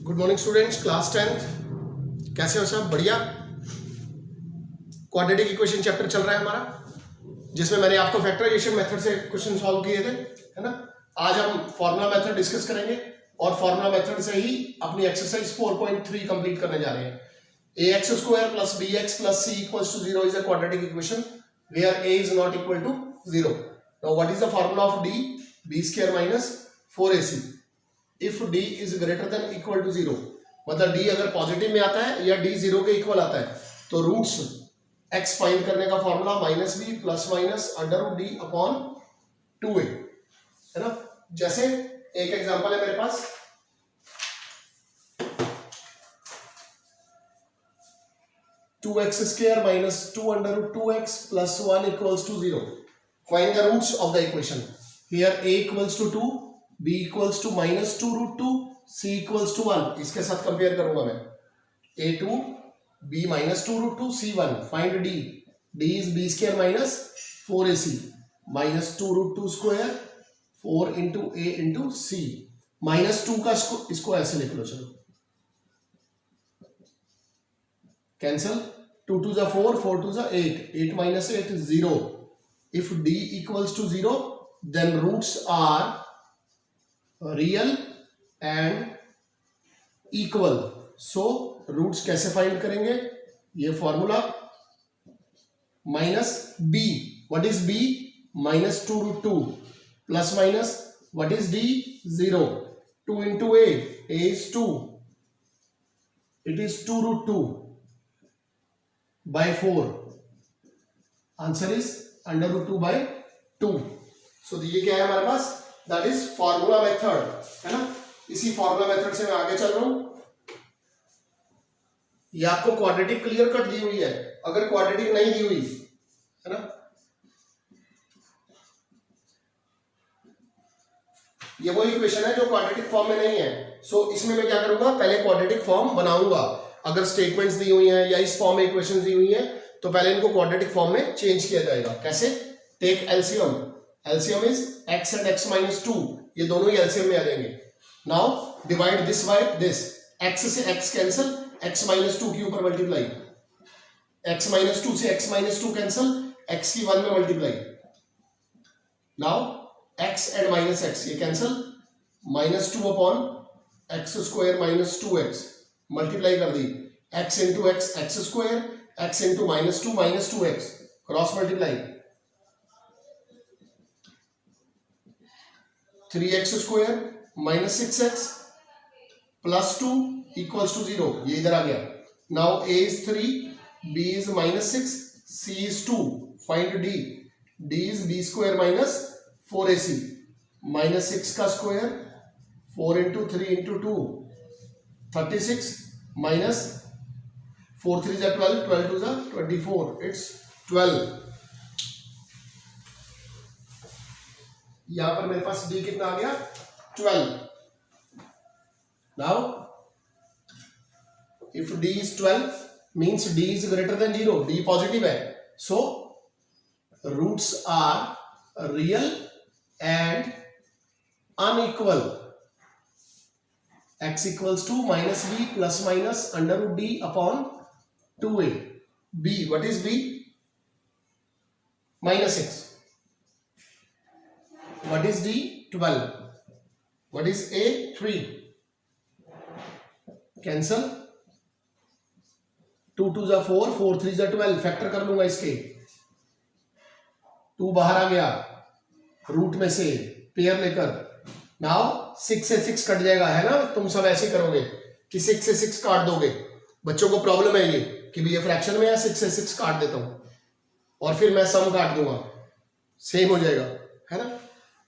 Good morning students, class 10th। कैसे हो सब? बढ़िया। क्वाड्रेटिक इक्वेशन चैप्टर चल रहा है हमारा, जिसमें मैंने आपको फैक्टराइजेशन मेथड से क्वेश्चन सॉल्व किए थे, है ना। आज हम फॉर्मूला मेथड डिस्कस करेंगे और फॉर्मूला मेथड से ही अपनी एक्सरसाइज 4.3 कंप्लीट करने जा रहे हैं। ax square plus bx plus c equals to 0 is a quadratic equation where a is not equal to 0. Now what is the formula of d? b square minus 4ac. If d is greater than equal to 0, मतलब d अगर positive में आता है या d 0 के equal आता है, तो रूट्स x फाइंड करने का formula minus b plus minus under root d upon 2a, है ना। जैसे एक एग्जांपल है मेरे पास, two x square minus 2 under root 2x plus 1 equals to 0. Find the roots of the equation. Here a equals to 2, b equals to minus 2 root 2, c equals to 1. इसके साथ compare करूंगा मैं. a2, b minus 2 root 2, c 1. Find d. d is b square minus 4ac minus 2 root 2 square 4 into a into c. Minus 2 का इसको ऐसे लिख लो. चलो cancel. 2 2 जा 4, 4 2 जा 8, 8 minus 8 is 0. If d equals to 0, then roots are real and equal. So roots कैसे find करेंगे? ये formula minus b. What is b? Minus 2 root 2 plus minus what is d? 0. 2 into a is 2. It is 2 root 2 by 4. Answer is under root 2 by 2. So ये क्या है हमारे पास? That is formula method, है ना। इसी formula method से मैं आगे चल रहा हूं. ये आपको क्वाड्रेटिक क्लियर कट दी हुई है. अगर क्वाड्रेटिक नहीं दी हुई, है ना, ये वो इक्वेशन है जो क्वाड्रेटिक फॉर्म में नहीं है. सो इसमें मैं क्या करूंगा, पहले क्वाड्रेटिक फॉर्म बनाऊंगा. अगर स्टेटमेंट्स दी हुई हैं या इस फॉर्म में इक्वेशंस दी हुई हैं, तो पहले इनको क्वाड्रेटिक फॉर्म में चेंज किया जाएगा. कैसे? Take LCM. LCM is x and x minus 2. ये दोनों ही एलसीएम में आ जाएंगे. Now divide this by this. x से x कैंसल, x माइनस 2 के ऊपर मल्टीप्लाई. x माइनस 2 से x माइनस 2 कैंसल, x की 1 में multiply. Now x and minus x ये cancel. Minus 2 upon x square minus 2x multiply कर दी. x into x x square, x into minus 2 minus 2x cross multiply. 3x square minus 6x plus 2 equals to 0. ये इधर आ गया. Now a is 3, b is minus 6, c is 2. Find d. d is b square minus 4ac minus 6 का square 4 into 3 into 2 36 minus 4 3 जा 12, 12 2 जा 24. It's 12. यहां पर मेरे पास d कितना आ गया? 12. Now if d is 12 means d is greater than 0. d positive है. So roots are real and unequal. x equals to minus b plus minus under root d upon 2a. b, what is b? Minus 6. What is d? 12. What is a? 3. Cancel. 2 2 जा 4, 4 3 जा 12. Factor कर लूंगा इसके. 2 बाहर आ गया root में से pair लेकर. नाउ 6 से 6 कट जाएगा, है ना. तुम सब ऐसे करोगे कि 6 से 6 काट दोगे. बच्चों को प्रॉब्लम है ये कि भी ये फ्रैक्शन में है, 6 से 6 काट देता हूं और फिर मैं सम काट दूंगा, सेम हो जाएगा, है ना.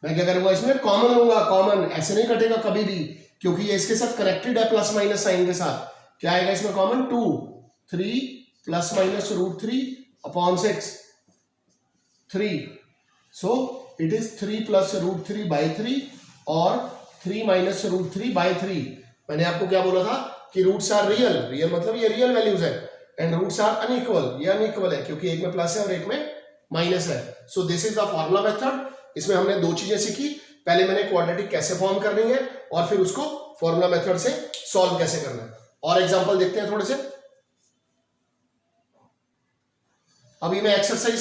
मैं क्या करूंगा, इसमें कॉमन लूंगा. कॉमन ऐसे नहीं कटेगा कभी भी, क्योंकि ये इसके साथ कनेक्टेड है प्लस माइनस साइन के साथ. क्या आएगा इसमें common? 2 3 plus minus root 3 upon 6 3. So it is 3 plus root 3 by 3 और 3 माइनस रूट 3 बाई 3. मैंने आपको क्या बोला था कि रूट्स आर रियल. रियल मतलब ये रियल वैल्यूज है. And roots are unequal. ये अनइक्वल है क्योंकि एक में प्लस है और एक में माइनस है. So this is the formula method. इसमें हमने दो चीजें सीखी. पहले मैंने क्वाड्रेटिक कैसे फॉर्म करनी है और फिर उसको फॉर्मूला मेथड से सॉल्व कैसे करना है। और एग्जांपल देखते हैं थोड़े से। अभी मैं एक्सरसाइज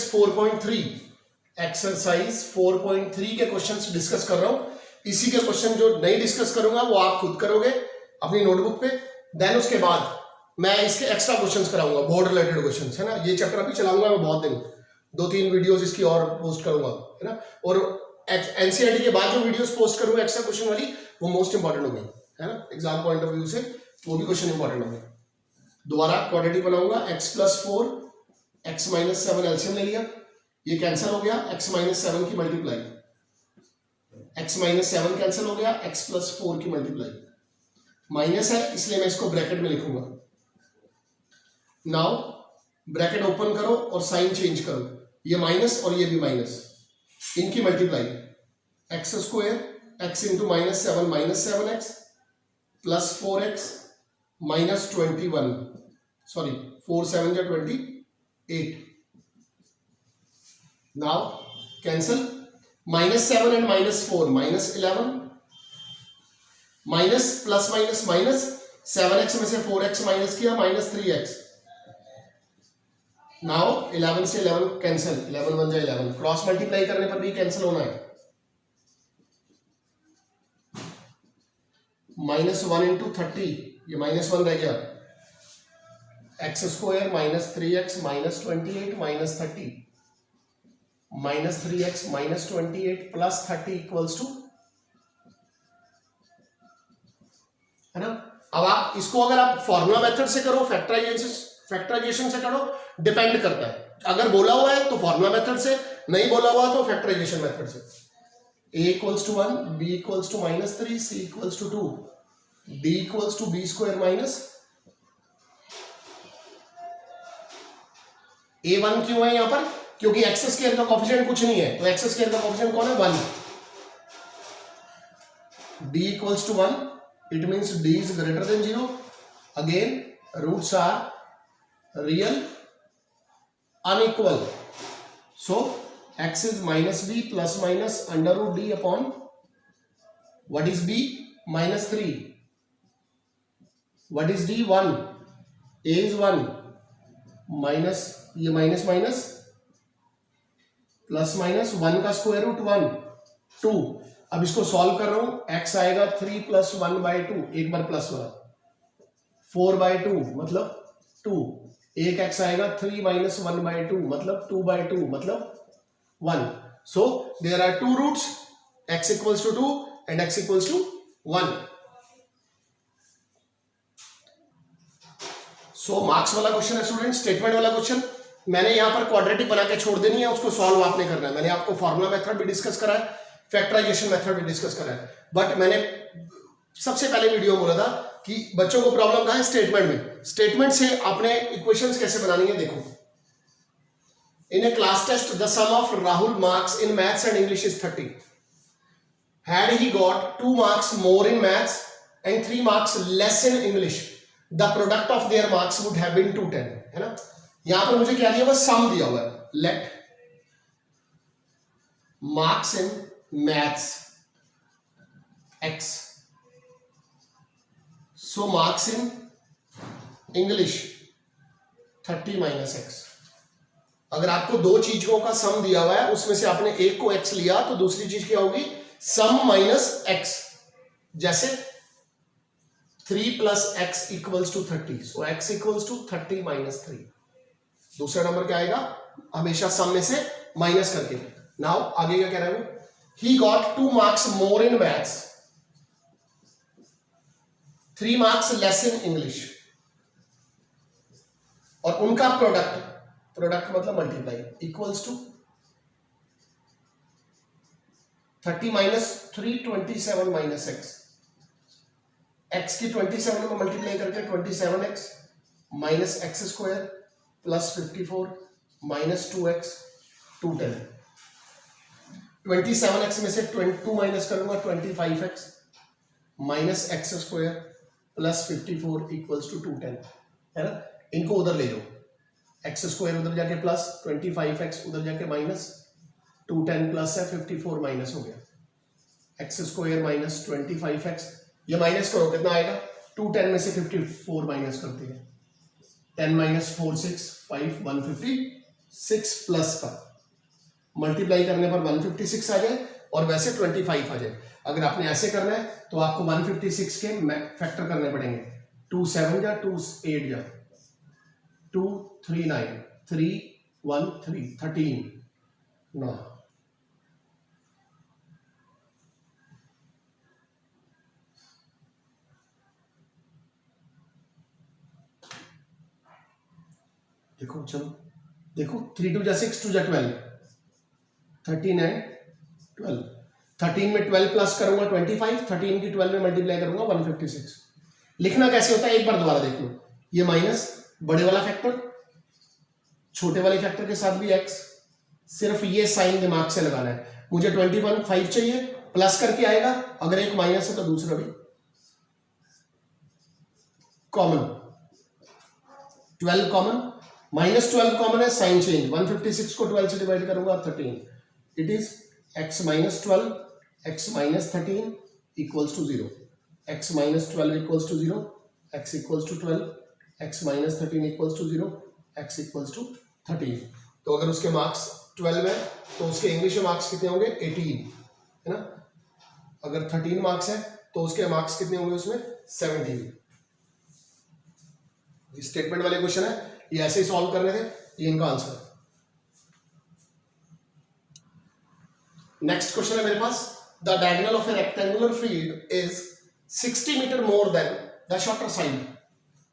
4.3 के क्वेश्चंस डिस्कस कर रहा हूं। इसी के क्वेश्चन जो नहीं डिस्कस करूंगा वो आप खुद करोगे अपनी नोटबुक पे। देन उसके बाद मैं इसके एक्स्ट्रा क्वेश्चंस कराऊंगा, बोर्ड रिलेटेड क्वेश्चंस, है ना। ये चैप्टर अभी चलाऊंगा मैं बहुत दिन, 2-3 वीडियोस इसकी और पोस्ट करूंगा, है ना। और एनसीईआरटी के बाद जो वीडियोस पोस्ट करूंगा एक्स्ट्रा क्वेश्चन वाली, वो मोस्ट इंपॉर्टेंट होंगे, है ना। एग्जाम पॉइंट ऑफ व्यू से वो भी क्वेश्चन इंपॉर्टेंट होंगे। दोबारा क्वाड्रेटिक बनाऊंगा, x+4 x-7 एलसीएम ले लिया, ये कैंसिल हो गया, x-7 की मल्टीप्लाई, x-7 कैंसिल हो गया, x+4 की मल्टीप्लाई, माइनस है इसलिए मैं इसको ब्रैकेट में लिखूंगा। नाउ ब्रैकेट ओपन करो और साइन चेंज करो, ये माइनस और ये भी माइनस, इनकी multiply, x² x into -7 -7x plus 4x minus 21, sorry 4 7 जा 28। Now cancel, -7 and -4 -11, minus plus minus minus, 7x में से 4x माइनस किया, -3x। नाउ 11 से 11 कैंसिल, 11 बन जाए 11, क्रॉस मल्टीप्लाई करने पर भी कैंसिल होना है। -1 इंटू 30, ये -1 रह गया, x² -3x -28 -30, -3x -28 plus 30 equals to, है ना। अब आप इसको अगर आप फॉर्मूला मेथड से करो, फैक्टराइजेशन से करो, डिपेंड करता है। अगर बोला हुआ है तो फॉर्मूला मेथड से, नहीं बोला हुआ तो फैक्टराइजेशन मेथड से। a equals to 1, b equals to -3, c equals to 2, d equals to b² minus a1 क्यों है यहां पर, क्योंकि एक्स स्क्वायर का कोएफिशिएंट कुछ नहीं है, तो एक्स स्क्वायर का कोएफिशिएंट कौन है, 1। d equals to 1, it means d is greater than 0. Again roots are real unequal, so x is -b plus minus under root d upon, what is b, -3, what is d, 1, a is 1, minus, ये minus minus plus minus, 1 का square root 1 2। अब इसको solve कर रहा हूं, x आएगा 3 + 1/2, एक बार plus वाला, 4/2 मतलब 2, एक x आएगा 3 - 1/2 मतलब 2/2 मतलब 1। So there are 2 roots, x equals to 2 and x equals to 1। So marks वाला क्वेश्चन है स्टूडेंट, स्टेटमेंट वाला क्वेश्चन। मैंने यहां पर क्वाड्रेटिक बना के छोड़ देनी है, उसको सॉल्व आपने करना है। मैंने आपको फॉर्मूला मेथड भी डिस्कस करा है, फैक्टराइजेशन मेथड भी डिस्कस करा है, बट मैंने सबसे पहले वीडियो में बोला था कि बच्चों को प्रॉब्लम कहां है, स्टेटमेंट में। स्टेटमेंट से आपने इक्वेशंस कैसे बनानी है, देखो। In a class test the sum of Rahul marks in maths and English is 30। Had he got 2 marks more in maths and 3 marks less in English, the product of their marks would have been 210, है ना। यहां पर मुझे क्या दिया हुआ, सम दिया हुआ है। Let marks in maths x, so marks in English 30 - x। अगर आपको दो चीजों का सम दिया हुआ है, उसमें से आपने एक को x लिया तो दूसरी चीज क्या होगी, सम माइनस x। जैसे 3 + x = 30, so x = 30 - 3। दूसरा नंबर क्या आएगा, हमेशा सम में से माइनस करके। नाउ आगे क्या कह रहा है वो, he got 2 marks more in maths, 3 marks less in English, और उनका प्रोडक्ट मतलब multiply equals to 30 - 3 27 - x। x की 27 में मल्टीप्लाई करके 27x - x² plus 54 - 2x 210। 27x में से 2 माइनस करूंगा, 25x - x² प्लस 54 = 210, है ना। इनको उधर ले जाओ, x² उधर जाके प्लस, 25x उधर जाके माइनस, 210 प्लस है, 54 माइनस हो गया, x² - 25x ये माइनस करो कितना आएगा 2 10 में से 54 माइनस करते हैं 10 माइनस 4 6 5 156 प्लस का मल्टीप्लाई करने पर 156 आ जाए और वैसे 25 आ जाए। अगर आपने ऐसे करना है तो आपको 156 के फैक्टर करने पड़ेंगे 2 7 जा 2 8 जा 2 3 9 3 1 3 13 9 देखो चलो देखो 3 2 जा 6 2 जा 12 13 एंड 12 13 में 12 प्लस करूंगा 25 13 की 12 में मल्टीप्लाई करूंगा 156। लिखना कैसे होता है एक बार दोबारा देख लो। ये माइनस बड़े वाला फैक्टर छोटे वाले फैक्टर के साथ भी x सिर्फ ये साइन दिमाग से लगाना है। मुझे 21 5 चाहिए प्लस करके आएगा अगर एक माइनस है तो दूसरा भी कॉमन 12 कॉमन माइनस 12 कॉमन है साइन चेंज 156 को 12 से डिवाइड करूंगा 13 it is x minus 12 x minus 13 equals to 0 x minus 12 equals to 0 x equals to 12 x minus 13 equals to 0 x equals to 13। तो अगर उसके मार्क्स 12 है तो उसके इंग्लिश में मार्क्स कितने होंगे 18 है ना। अगर 13 मार्क्स है तो उसके मार्क्स कितने होंगे उसमें 17। स्टेटमेंट वाले क्वेश्चन है ये ऐसे ही सॉल्व करने थे ये इनका आंसर। नेक्स्ट क्वेश्चन है मेरे पास the diagonal of a rectangular field is 60 metre more than the shorter side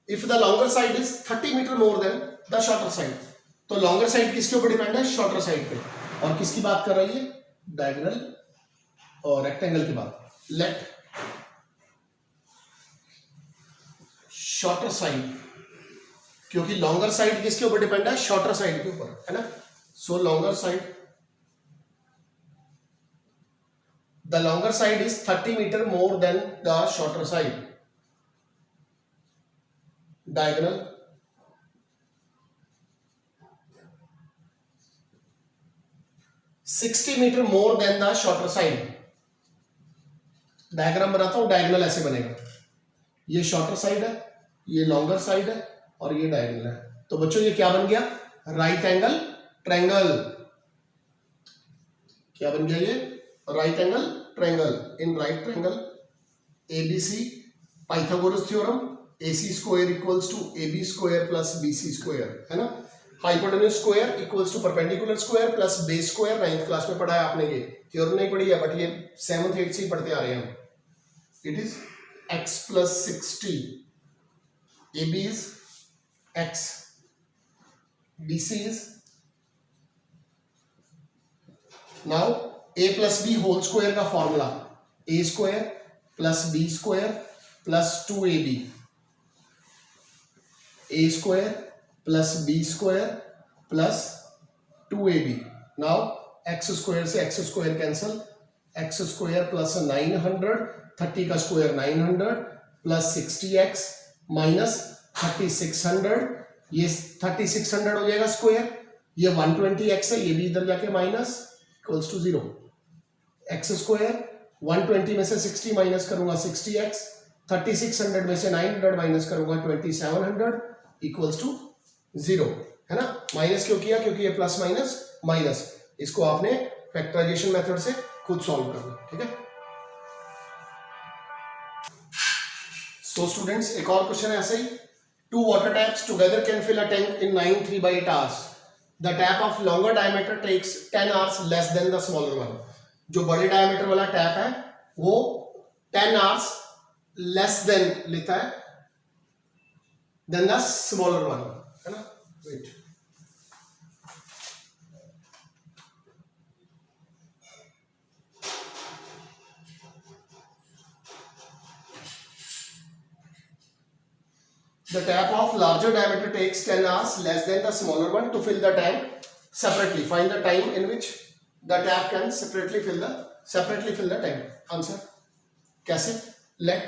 if the longer side is 30 metre more than the shorter side. तो लॉन्गर साइड किसके ऊपर डिपेंड है शॉर्टर साइड पे और किसकी बात कर रही है डायगोनल और रेक्टेंगल की बात। लेट शॉर्टर साइड क्योंकि लॉन्गर साइड किसके ऊपर डिपेंड है शॉर्टर साइड के ऊपर है ना। So longer side the longer side is 30 metre more than the shorter side. Diagonal $60 metre more than the shorter side. Diagram बनाता हूं डायगोनल ऐसे बनेगा ये शॉर्टर साइड है ये लॉन्गर साइड है और ये डायगोनल है। तो बच्चों ये क्या बन गया राइट एंगल ट्रायंगल। क्या बन गया ये right angle triangle. In right triangle ABC Pythagoras theorem AC square equals to AB square plus BC square है ना। Hypotenuse square equals to perpendicular square plus base square 9th class में पढ़ा है आपने ये थ्योरम नहीं पढ़ी है बट ये 7th 8th से ही पढ़ते आ रहे हैं हम। It is x plus 60 AB is x BC is now a plus b whole square का formula a square plus b square plus 2ab a square plus b square plus 2ab। Now x square से x square cancel x square plus 900 30 का square 900 plus 60x minus 3600 ये 3600 हो जाएगा square ये 120x है ये भी इधर जाके minus equals to 0 x square 120 में से 60 माइनस करूंगा 60x 3600 में से 900 माइनस करूंगा 2700 इक्वल्स टू 0 है ना। माइनस क्यों किया क्योंकि ये प्लस माइनस माइनस इसको आपने फैक्टराइजेशन मेथड से खुद सॉल्व करना ठीक है। सो स्टूडेंट्स एक और क्वेश्चन है ऐसे ही two water taps together can fill a tank in 9 3/8 hours. The tap of longer diameter takes 10 hours less than the smaller one. जो बड़े डायमीटर वाला टैप है वो 10 hours less than लेता है than the smaller one है ना। Wait. The tap of larger diameter takes 10 hours less than the smaller one to fill the tank separately. Find the time in which the tap can separately fill the tank. Answer. कैसे? Let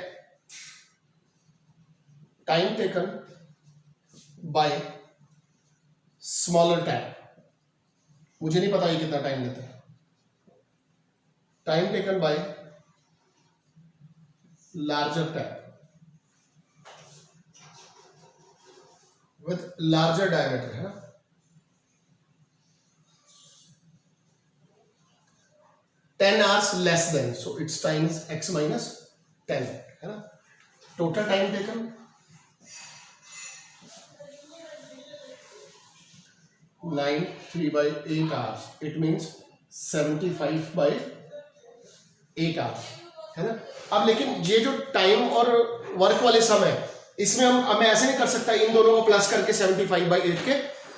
time taken by smaller tap. मुझे नहीं पता ये कितना time लेता है. Time taken by larger tab with larger diameter है ना, 10 hours less than, so its time is x minus 10 है ना. Total time taken 9 3 by 8 hours, it means 75 by 8 hours है ना. अब लेकिन ये जो टाइम और वर्क वाले समय, इसमें हम मैं ऐसे नहीं कर सकता इन दोनों को प्लस करके 75 by 8 के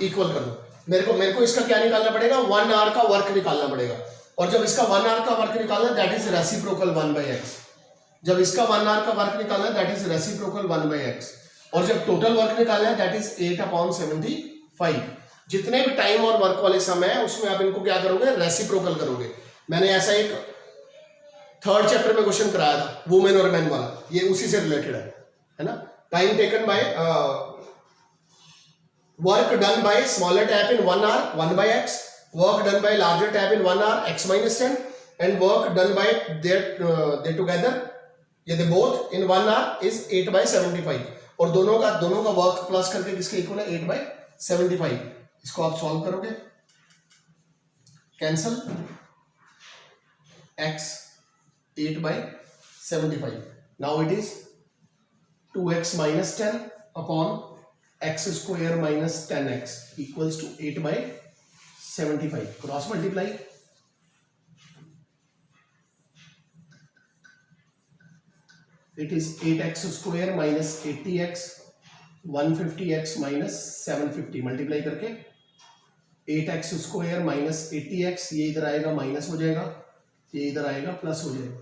इक्वल कर दूं. मेरे को इसका क्या निकालना पड़ेगा, 1 आवर का वर्क निकालना पड़ेगा. और जब इसका 1 आवर का वर्क निकालना, that is reciprocal 1 by x. जब इसका 1 आवर का वर्क निकालना, that is reciprocal 1 by x. और जब टोटल वर्क निकालना है, दैट इज 8/75. जितने भी टाइम और वर्क वाले समय है उसमें आप इनको क्या करोगे, रेसिप्रोकल करोगे. मैंने ऐसा एक 3rd चैप्टर में क्वेश्चन कराया था, वुमेन और मैन वाला, ये उसी से रिलेटेड है ना. Time taken by work done by smaller tap in 1 hour 1 by x, work done by larger tab in 1 hour x minus 10, and work done by they together, ये they both in 1 hour is 8/75. और दोनों का work plus करके किसके equal है, 8/75. इसको आप solve करोगे, cancel, x 8/75. Now it is 2x minus 10 upon x square minus 10x equals to 8/75. Cross multiply, it is 8x square minus 80x 150x minus 750. Multiply करके 8x square minus 80x, ये इधर आएगा minus हो जाएगा, ये इधर आएगा प्लस हो जाएगा.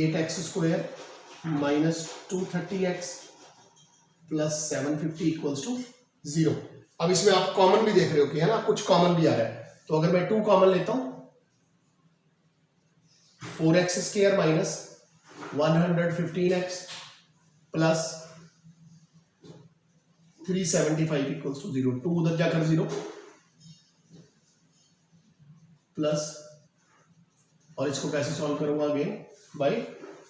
8x square minus 230x plus 750 equals to 0. अब इसमें आप कॉमन भी देख रहे हो कि है ना, कुछ कॉमन भी आ रहा है. तो अगर मैं 2 कॉमन लेता हूं, 4x square minus 115x plus 375 equals to 0. 2 उधर जाकर 0 प्लस, और इसको कैसे सॉल्व करूंगा, अगेन बाय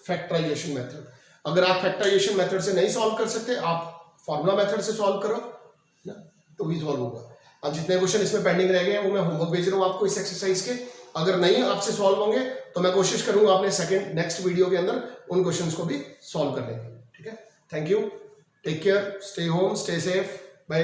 फैक्टराइजेशन मेथड. अगर आप फैक्टराइजेशन मेथड से नहीं सॉल्व कर सकते, आप फॉर्मूला मेथड से सॉल्व करो ना, तो भी सॉल्व होगा. अब जितने क्वेश्चन इसमें पेंडिंग रह गए हैं वो मैं होमवर्क भेज रहा हूँ आपको इस एक्सरसाइज के. अगर नहीं आपसे सॉल्व होंगे तो मैं कोशिश करूंगा अपने नेक्स्ट वीडियो के अंदर उन क्वेश्चंस को भी सॉल्व करने की. ठीक है, thank you, take care, stay home, stay safe, bye.